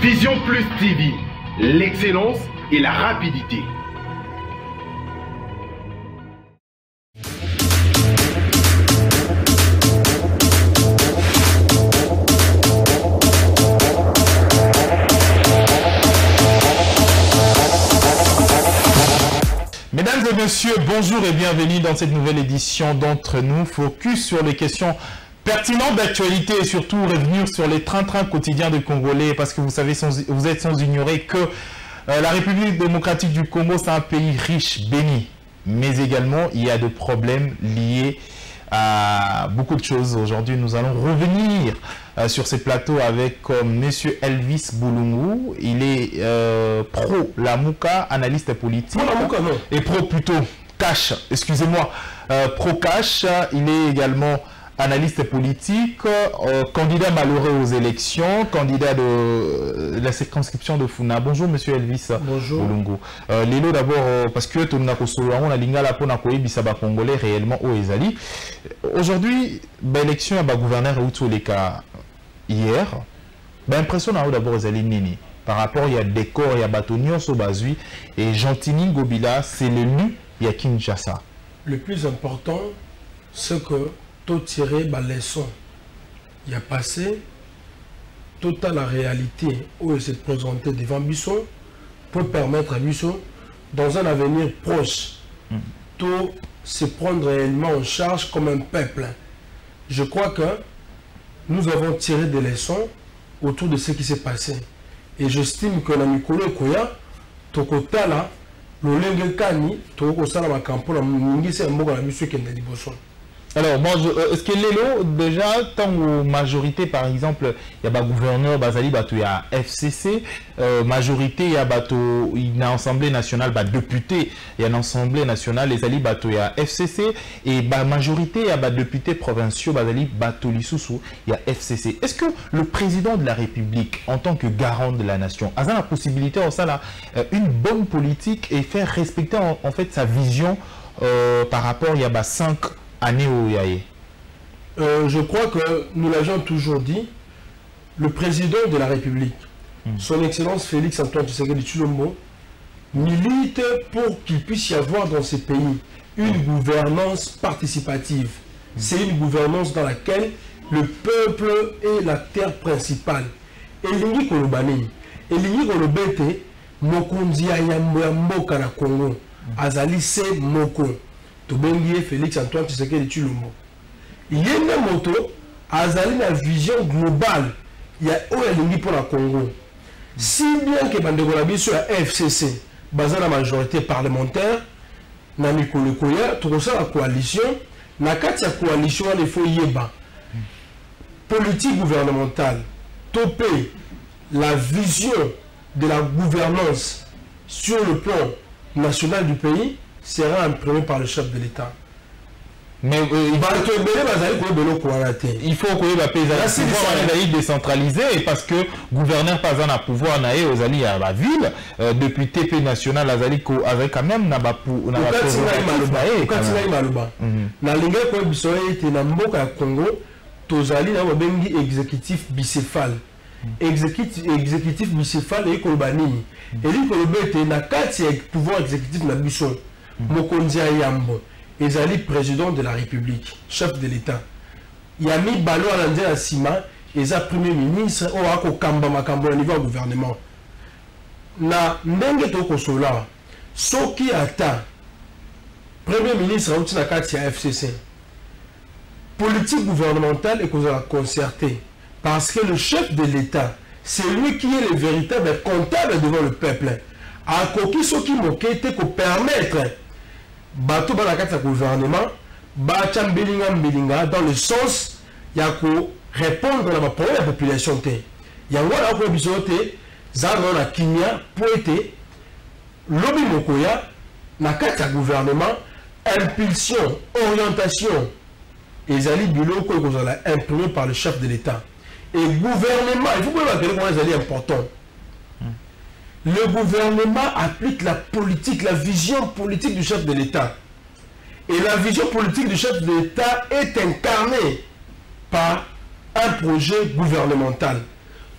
Vision Plus TV, l'excellence et la rapidité. Mesdames et messieurs, bonjour et bienvenue dans cette nouvelle édition d'Entre nous, focus sur les questions pertinentes d'actualité et surtout revenir sur les trains-trains quotidiens des Congolais, parce que vous savez, vous êtes sans ignorer que la République démocratique du Congo, c'est un pays riche, béni, mais également il y a des problèmes liés à beaucoup de choses. Aujourd'hui, nous allons revenir sur ces plateaux avec M. Elvis Boulungu. Il est pro Lamuka, analyste politique. Non, Lamuka, non. Et pro plutôt Cash, excusez-moi, pro Cash. Il est également analyste politique, candidat malheureux aux élections, candidat de la circonscription de Funa. Bonjour Monsieur Elvis. Bonjour. Boulungu. Lelo d'abord, parce que tout le monde a lingala pour na congolais réellement au Ezali. Aujourd'hui, l'élection à gouverneur ou les cas hier, l'impression d'abord Ezali Nini. Par rapport, il y a décor, il y a bâtonnier sur Bazui et Gentini Gobila, c'est l'élu, il y a Kinshasa. Le plus important, c'est que tout tirer la leçon. Il y a passé toute la réalité où il s'est présenté devant Bisson pour permettre à Bisson, dans un avenir proche, tout se prendre réellement en charge comme un peuple. Je crois que nous avons tiré des leçons autour de ce qui s'est passé. Et j'estime que la Mikolo Koya, Tokotala, le Lengekani, Tokosala Makampo, la Mingisi et Mboga la Bisson qui est dans Bosson. Alors, moi, est-ce que Lelo, déjà, tant que majorité, par exemple, il y a un gouverneur, Bazali, il y a FCC, majorité, il y a une assemblée nationale, député, il y a une assemblée nationale, les Ali, il y a FCC, et majorité, il y a députés provinciaux, Bazali, il y a FCC. Est-ce que le président de la République, en tant que garant de la nation, a la possibilité, une bonne politique et faire respecter, en fait, sa vision par rapport, il y a 5 années où je crois que nous l'avons toujours dit, le président de la République, son Excellence Félix Antoine Tshisekedi Tshilombo, milite pour qu'il puisse y avoir dans ces pays une gouvernance participative. C'est une gouvernance dans laquelle le peuple est la terre principale. Et l'Ingi Kolobani, et l'Ingi Kolobete, Mokonzi Ayamboka na Congo, Azali se Moko. Tobengie Félix Antoine Tshisekedi Tshilombo. Il y a une moto, Azali na vision globale. Il y a Oyalingi pour la Congo. Si bien que Bandegolabi sur la FCC, basée la majorité parlementaire, na Mikolo Koya, tout ça la coalition, na la coalition, il faut yeba. Politique gouvernementale, topé la vision de la gouvernance sur le plan national du pays, sera imprimé par le chef de l'État. Mais il faut que le pays décentralisé parce que gouverneur pas un pouvoir naé aux alliés à la ville depuis TP national avec quand même n'a pas exécutif bicéphale. Exécutif bicéphale et Kolbani. Et lui Kolbete n'a qu'à pouvoir exécutif na Bisson. Mokonzi Ayambo, Ezali président de la République, chef de l'État. Yami Balo Alandé Asima, Eza premier ministre, Oako Kamba Makambo au niveau du gouvernement. Na Ndenge Toko Sola, Soki Ata, premier ministre Aoutina Katia FCC. Politique gouvernementale est concertée. Parce que le chef de l'État, c'est lui qui est le véritable comptable devant le peuple. A Koki Soki Mokete pour permettre bateau balakata gouvernement bacham belinga dans le sens ya ko répondre à la problème de la population té ya ngona ko bisoté zaro na kinya pour été lobby mokoya na kata gouvernement impulsion orientation ezali biloko ko zala imprimé par le chef de l'État et gouvernement il faut pas que les ezali important. Le gouvernement applique la politique, la vision politique du chef de l'État. Et la vision politique du chef de l'État est incarnée par un projet gouvernemental.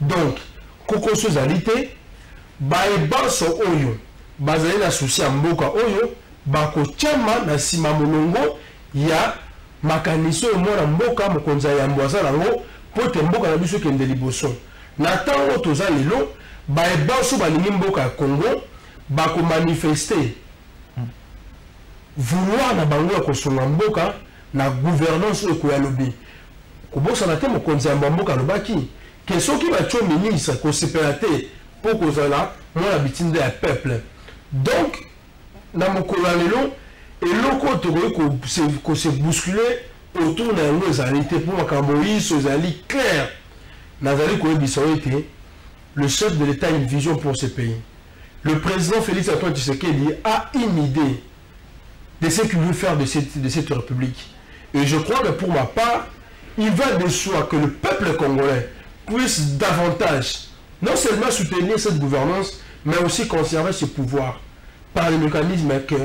Donc, kokoso ezali te bayebanso oyo bazali na susi ya mboka oyo bakotiama na nsima molongo ya makanisi oyo mwana mboka mokonzi ya yambo aza nango mpo te mboka na biso ekende liboso na ntango toza lelo bayebanso balingi mboka ya Congo bakomanifeste vouloir na bango ya kosunga mboka na gouvernance oyo koya lobi kobosana te mokonzi ya mboka alobaki ke soki batio ministre kosepela te mpo kozala mwana bitinda ya peuple. Donc na mokolo ya lelo eloko tokoki kose bousculer autour na yango ezali te mpo makambo iso ezali clair nazali koyebisa oyo ete le chef de l'État a une vision pour ce pays. Le président Félix Antoine Tshisekedi a une idée de ce qu'il veut faire de cette république. Et je crois que pour ma part, il va de soi que le peuple congolais puisse davantage, non seulement soutenir cette gouvernance, mais aussi conserver ce pouvoir par les mécanismes que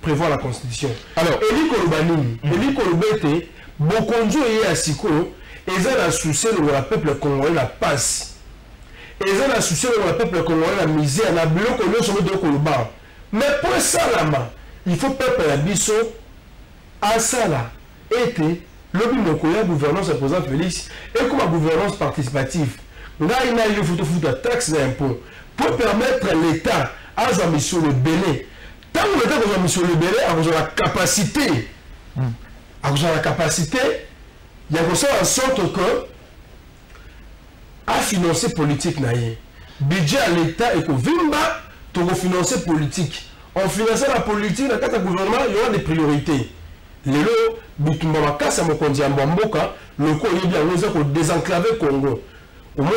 prévoit la Constitution. Alors, Eli Kolobanini, Eli Kolobete, Bokonjo et Asiko, ils ont la souci de le peuple congolais la passe. Ils ont la souci de le peuple congolais la misère, la bloc au sommet de Koloban. Mais pour ça, il faut peuple la biso à ça là. Et l'objet de la gouvernance à président Félix et comme la gouvernance participative. Là, il faut foutre taxe d'impôt pour permettre l'État à jouer mission le Bénin. Tant que l'État a joué mission le Bénin, a la capacité, il y a en sorte que à financer politique naïe. Budget à l'État et que vimba pour financer politique. En finançant la politique, dans le gouvernement, il y aura des priorités. Les lots, bitumba makasa mokonzi ya mboka, le ko yebi ya ngoza ko désenclaver Congo. Au moins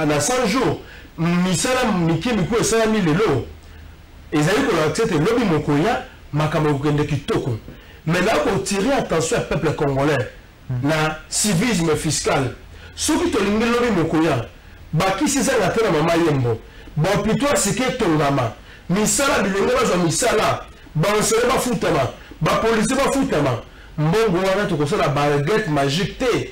à 100 jours, misala miki miku esala mi lelo. Ezali ko accepte lobi mokoya makambo kende kitoko. Mais là on tirer attention au peuple congolais na civisme fiscal. Ceux qui te lingi lobi mokoya, baki sisa na tena mama yembo. Bon plutôt c'est que tongama. Misala bilenge bazwa misala, bansele bafutama. Ba police ba futama mbongo wana tokosala baguette magique te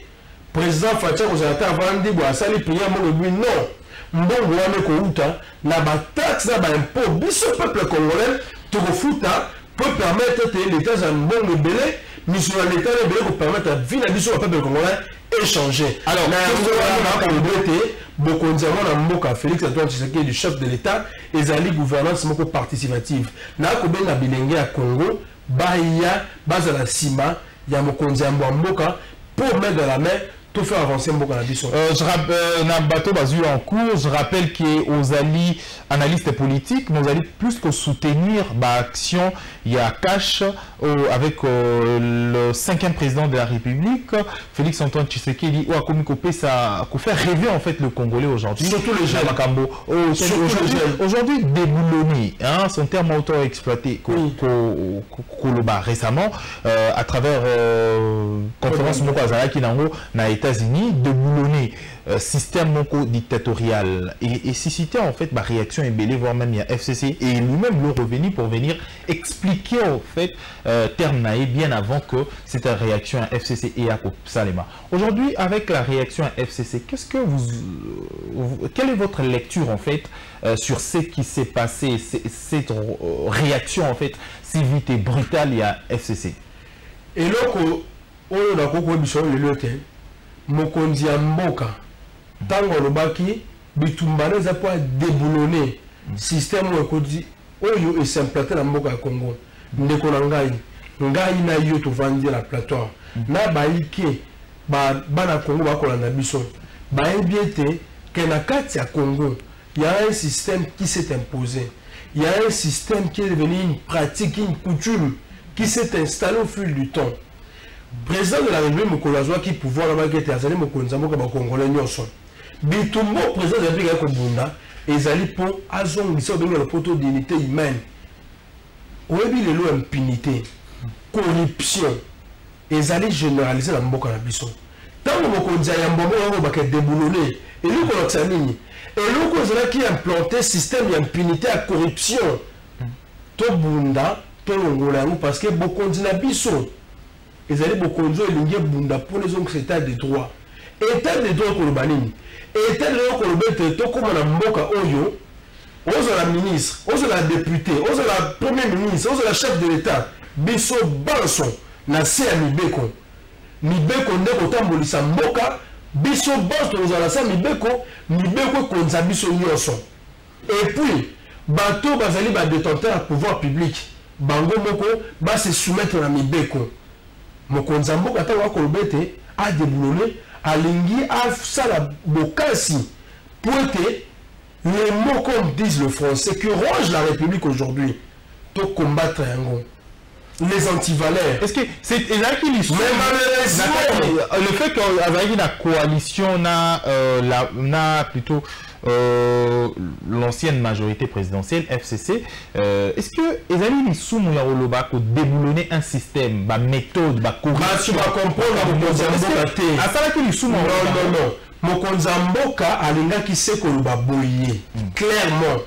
président Fatia kozata vandi bo asali priya mo bi non mbongo wana ko uta na ba taxe na ba impôt biso peuple congolais tokofuta pour permettre que l'état za mbongo belé mission à l'état belé pour permettre à vie na biso peuple congolais échanger. Alors na ko boté bokonzi na mboka Félix Antoine Tshisekedi du chef de l'état ezali gouvernance moko participative na ko benga bilenge ya Congo Bahia, Bazala Sima, Yamokonzi Mboka, pour mettre dans la main, tout faire avancer Mboka Nabisson. Je rappelle, Nambato Bazu en cours, je rappelle qu'aux alliés analystes politiques, nous allons plus que soutenir l'action, il y a cash avec le 5e président de la République, Félix Antoine Tshisekedi, ou à Komikopé, ça a fait rêver en fait le Congolais aujourd'hui. Surtout les jeunes. Aujourd'hui, déboulonné, hein, son terme auto-exploité, Koloba récemment, à travers conférence Mokazala Kinango, na États-Unis, déboulonné système dictatorial et susciter en fait ma réaction ébélée, voire même il y a FCC et lui-même le revenu pour venir expliquer en fait terme naïf bien avant que cette réaction à FCC et à Salema. Aujourd'hui, avec la réaction à FCC, qu'est-ce que quelle est votre lecture en fait sur ce qui s'est passé, cette réaction en fait si vite et brutale il y a FCC? Et là, on a compris mokonzi ya mboka tango lobaki bitumbana za po déboulonner système ekodi oyo et s'implanter na mboka ya Congo ndeko na ngai na yo to vandi la plateau na baike bana Congo bakolanda biso baebiete que na kati ya Congo il y a un système qui s'est imposé, il y a un système qui est devenu une pratique, une coutume qui s'est installé au fil du temps. Président de la République Mokolazwa qui pouvoir la baguette azali mokonza mboka ba Congolais nyonso. Bitumbo président de la République Kobunda ezali po azongisa benga le poto d'unité humaine. Oyebi lelo impunité, corruption ezali généraliser la mboka na biso. Tango mokonza ya mbombo ngo ba ke déboulonner et lui ko tsanini. Et lui ko zala qui implanter système d'impunité à corruption. To bunda to longola parce que bokonzi na biso ils allaient beaucoup de bunda pour les hommes état de droit. État de droit pour le banini. et tel que tout comme on mboka oyo la ministre la député la premier ministre la chef de l'état biso banso na se ya mibeko nde kotambolisa mboka biso banso la sa mibeko konza biso nyonso et puis bato bazali ba détenteur à pouvoir public bango moko ba se soumettre na mibeko mokonza mboka ta wa kolobete a déboulonné alingi a sala bokasi pour être les mots comme disent le français qui ronge la République aujourd'hui pour combattre les antivaleurs. Est-ce que c'est là qu'il y le fait qu'avec la coalition n'a plutôt l'ancienne majorité présidentielle FCC, est-ce que Ezali ni soumu ya oloba ko déboulonner un système, ba méthode, ba corruption, tu vas comprendre à ça là qu'il soumu non. Mokonza mboka alinga ki se koloba boye clairement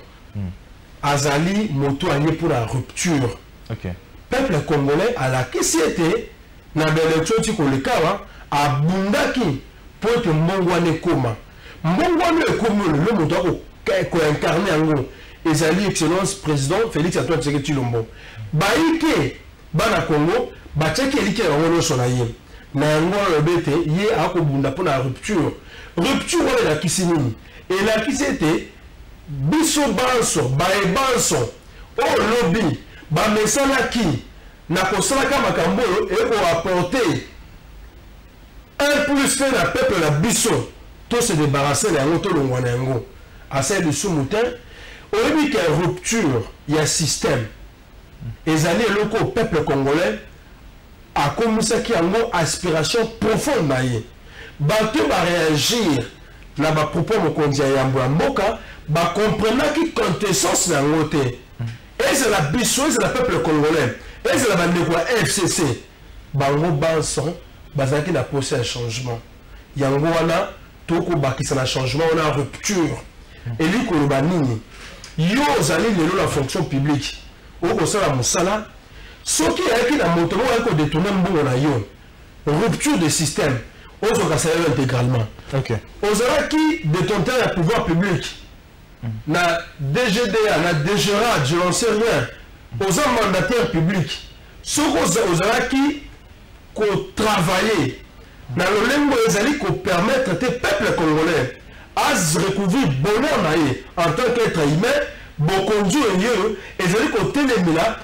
azali moto allié pour la rupture. OK. Peuple congolais à la qui c'était na l'élection ti kolekawa abundaki pour que mbongwane koma mbongwane ekomi le moto ko incarner yango ezali excellence président Félix Antoine Tshisekedi Tshilombo baike bana Congo bateki elike yango so na ye na yango lobete ye akobunda pour la rupture wala la kisinini et la kisete biso banso baebanso o lobby ba mesala ki na kosalaka makambo et pour apporter un plus fait la peuple la biso tout se débarrasser la ngoto longwana ngo à celle de sous-moutin au début qu'il y a rupture il y a système ezali loko peuple congolais a commencé qui a une aspiration profonde naie bato ba réagir na ba propos mokonzi ya mboka ba comprendre qui contestance na ngote et c'est la biso c'est le peuple congolais et c'est la bande de FCC bango banson bazaki na poser un changement yango wana toko bakisa na changement on a rupture et lui koloba nini yo zali lelo la fonction publique oko sala musala soki yaki na moto ko détourner mbongo na yo rupture de système ozo kasala intégralement. OK. Ozara qui détenteur à pouvoir public na DGDA na DGRA je n'en sais rien aux mandataires publics soko ozara qui ko travailler na lolengo ezali ko permettre te peuple congolais à recouvrir bonheur naie en tant qu'être humain bokonzo yeux ezali ko telemila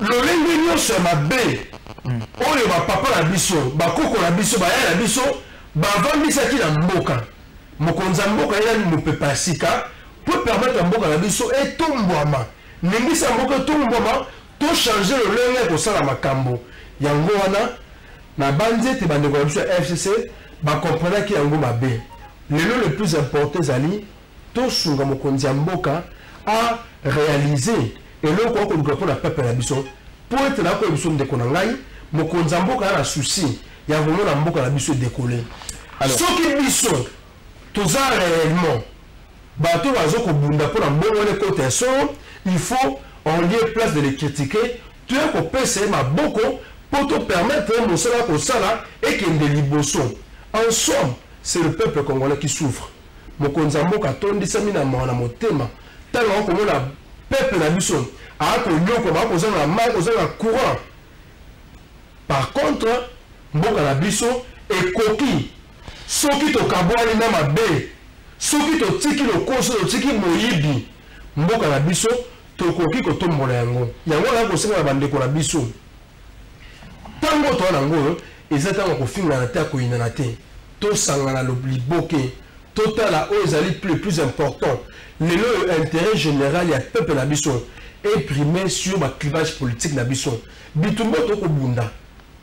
lolengo nyonso ya mabe oyo bapapa na biso bakoko na biso baya na biso bavandisaki na mboka mokonza mboka ye mopepa sika pour permettre mboka na biso etombwama ningisa mboka etombwama to changer lolenge kosala makambo yango wana na bandi ete bandeko na biso ya FCC bakomprenaki yango mabe lelo le plus important ezali tosunga mokonzi ya mboka a réaliser eloko okoluka mpona peuple na biso po ete nakoya biso ndeko na ngai mokonzi ya mboka ya na souci ya komona mboka na biso décoller soki biso toza réellement bato bazo kobunda mpona mbongo wana ekota ya solo il faut en lieu place de les critiquer toye kopesa ye maboko po topermettre mosala kosala ekende liboso en somme c'est le peuple congolais qui souffre mokonzi ya mboka atondisami na mawa na motema ntango akomona peuple na biso akonyoka bakozala na mai kozala courant. Par contre mboka na biso ekoki soki tokabwani na mabe soki totiki lokoso totiki moyibi mboka na biso tokoki kotombola yango na kosenga na bandeko na biso ntango toa nango eza ntango kofingana te akoyinana te tosangana liboke totala oyo ezali plus important lelo intérêt général ya peuple na biso est primé sur ma clivage politique na biso bitumbo tokobunda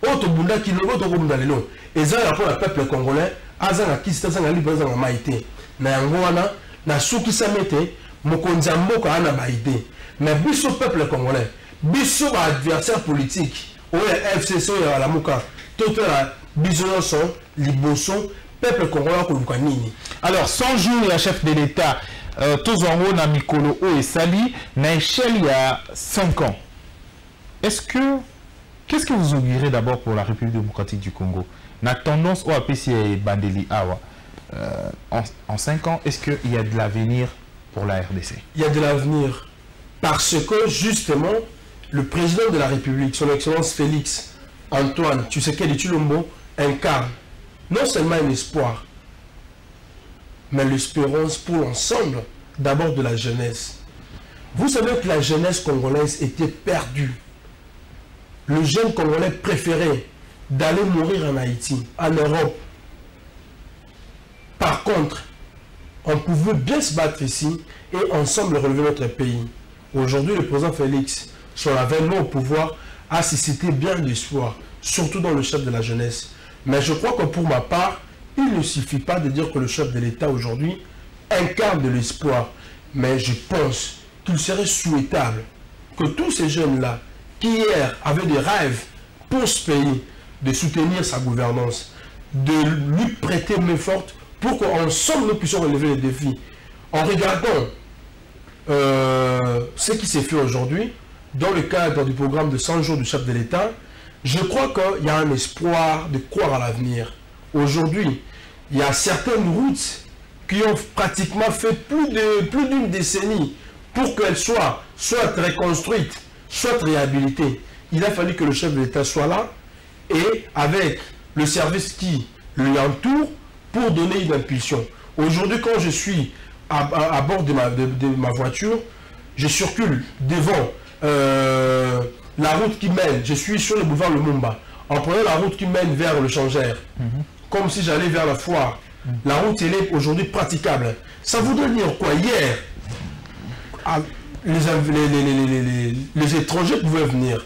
oyo tobundaki lelo tokobunda lelo eza rapport na peuple congolais azanga kisi azanga libre azanga maite na yango wana na sukisami te mokonzi ya mboka ana baide mais biso peuple congolais biso ba adversaire politique oyo ya FCC oyo ya lamuka totala biso nyonso liboso peuple congolais akoluka nini. Alors 100 jours ya chef de l'État tozango na mikolo oyo esali na échelle il y a 5 ans. Qu'est-ce que vous augurez d'abord pour la République démocratique du Congo? La tendance au APC et Bandeli Awa. en 5 ans, est-ce qu'il y a de l'avenir pour la RDC? Il y a de l'avenir parce que justement, le président de la République, son Excellence Félix Antoine Tshisekedi Tshilombo, incarne non seulement un espoir, mais l'espérance pour l'ensemble, d'abord de la jeunesse. Vous savez que la jeunesse congolaise était perdue. Le jeune Congolais préférait d'aller mourir en Haïti, en Europe. Par contre, on pouvait bien se battre ici et ensemble relever notre pays. Aujourd'hui, le président Félix, son avènement au pouvoir, a suscité bien d'espoir, surtout dans le chef de la jeunesse. Mais je crois que pour ma part, il ne suffit pas de dire que le chef de l'État aujourd'hui incarne de l'espoir. Mais je pense qu'il serait souhaitable que tous ces jeunes-là, qui hier avaient des rêves pour ce pays, de soutenir sa gouvernance, de lui prêter main forte pour qu'ensemble nous puissions relever les défis. En regardant ce qui s'est fait aujourd'hui, dans le cadre du programme de 100 jours du chef de l'État, je crois qu'il y a un espoir de croire à l'avenir. Aujourd'hui, il y a certaines routes qui ont pratiquement fait plus d'une décennie pour qu'elles soient soit reconstruites, soit réhabilitées. Il a fallu que le chef de l'État soit là et avec le service qui lui entoure pour donner une impulsion. Aujourd'hui, quand je suis à bord de ma voiture, je circule devant la route qui mène, je suis sur le boulevard Lumumba, en prenant la route qui mène vers le Changère, comme si j'allais vers la foire. La route, elle est aujourd'hui praticable. Ça voudrait dire quoi? Hier, les étrangers pouvaient venir.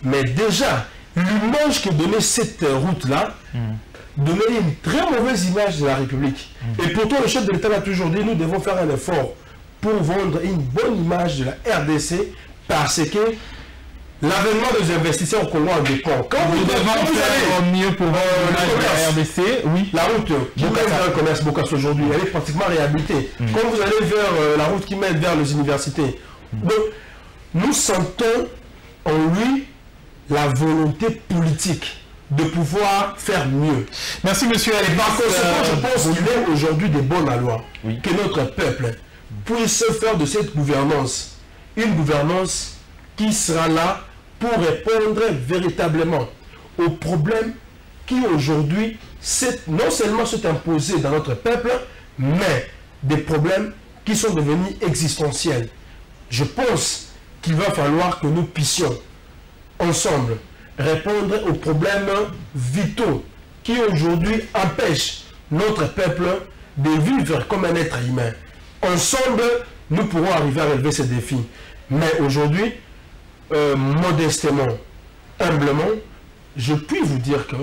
Mais déjà, l'image que donnait cette route-là, donnait une très mauvaise image de la République. Et pourtant, le chef de l'État a toujours dit, nous devons faire un effort pour vendre une bonne image de la RDC, parce que l'avènement des investisseurs au Congo en dépend. Quand vous devez faire mieux pour la RDC, oui. La route qui mène vers le commerce Bocas aujourd'hui, elle est pratiquement réhabilitée. Quand vous allez vers la route qui mène vers les universités, donc, nous sentons en lui la volonté politique de pouvoir faire mieux. Merci monsieur. Et par conséquent, je pense qu'il est aujourd'hui de bonne loi que notre peuple puisse faire de cette gouvernance une gouvernance qui sera là pour répondre véritablement aux problèmes qui aujourd'hui non seulement sont imposés dans notre peuple, mais des problèmes qui sont devenus existentiels. Je pense qu'il va falloir que nous puissions ensemble répondre aux problèmes vitaux qui aujourd'hui empêchent notre peuple de vivre comme un être humain. Ensemble, nous pourrons arriver à relever ces défis. Mais aujourd'hui, modestement, humblement, je puis vous dire que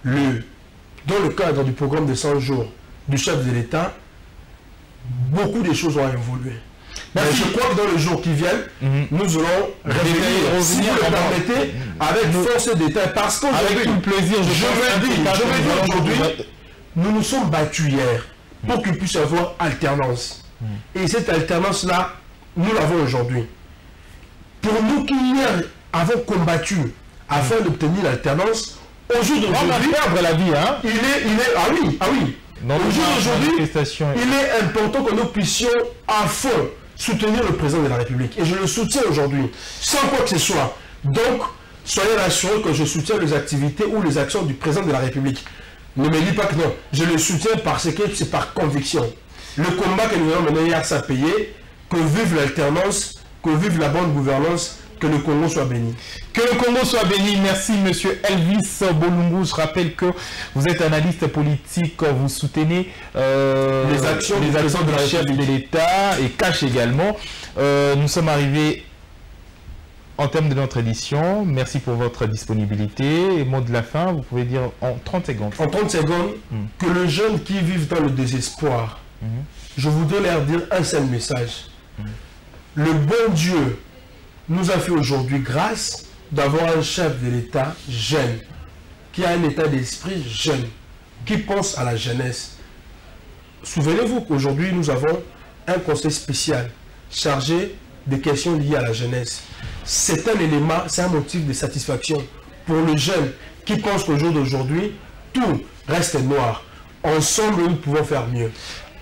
dans le cadre du programme de 100 jours du chef de l'État, beaucoup de choses ont évolué. Mais je crois que dans les jours qui viennent, nous allons revenir, si vous le permettez, avec force d'État. Parce qu'aujourd'hui, je veux dire aujourd'hui, nous nous sommes battus hier pour qu'il puisse y avoir alternance. Et cette alternance-là, nous l'avons aujourd'hui. Pour nous qui hier avons combattu afin d'obtenir l'alternance, au jour d'aujourd'hui, la vie, hein? Au jour d'aujourd'hui, il est important que nous puissions à fond soutenir le président de la République. Et je le soutiens aujourd'hui, sans quoi que ce soit. Donc, soyez rassurés que je soutiens les activités ou les actions du président de la République. Ne me dis pas que non. Je le soutiens parce que c'est par conviction. Le combat que nous avons mené hier, ça a payé. Que vive l'alternance, que vive la bonne gouvernance, que le Congo soit béni. Que le Congo soit béni. Merci, monsieur Elvis Bolungu. Je rappelle que vous êtes analyste politique, vous soutenez les actions de la chef de l'État et cash également. Nous sommes arrivés en termes de notre édition. Merci pour votre disponibilité. Et mot de la fin, vous pouvez dire en 30 secondes. En 30 secondes, que les jeunes qui vivent dans le désespoir, je voudrais leur dire un seul message. Le bon Dieu nous a fait aujourd'hui grâce d'avoir un chef de l'État jeune, qui a un état d'esprit jeune, qui pense à la jeunesse. Souvenez-vous qu'aujourd'hui, nous avons un conseil spécial chargé des questions liées à la jeunesse. C'est un élément, c'est un motif de satisfaction pour les jeunes qui pensent qu'au jour d'aujourd'hui, tout reste noir. Ensemble, nous pouvons faire mieux.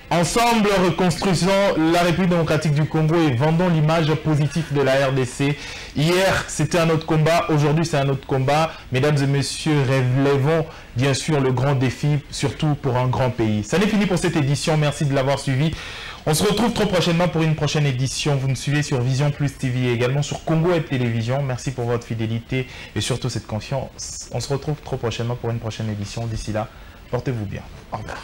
Ensemble, reconstruisons la République démocratique du Congo et vendons l'image positive de la RDC. Hier, c'était un autre combat. Aujourd'hui, c'est un autre combat. Mesdames et messieurs, relevons bien sûr le grand défi, surtout pour un grand pays. Ça n'est fini pour cette édition. Merci de l'avoir suivi. On se retrouve très prochainement pour une prochaine édition. Vous nous suivez sur Vision Plus TV et également sur Congo Web Télévision. Merci pour votre fidélité et surtout cette confiance. On se retrouve très prochainement pour une prochaine édition. D'ici là, portez-vous bien. Au revoir.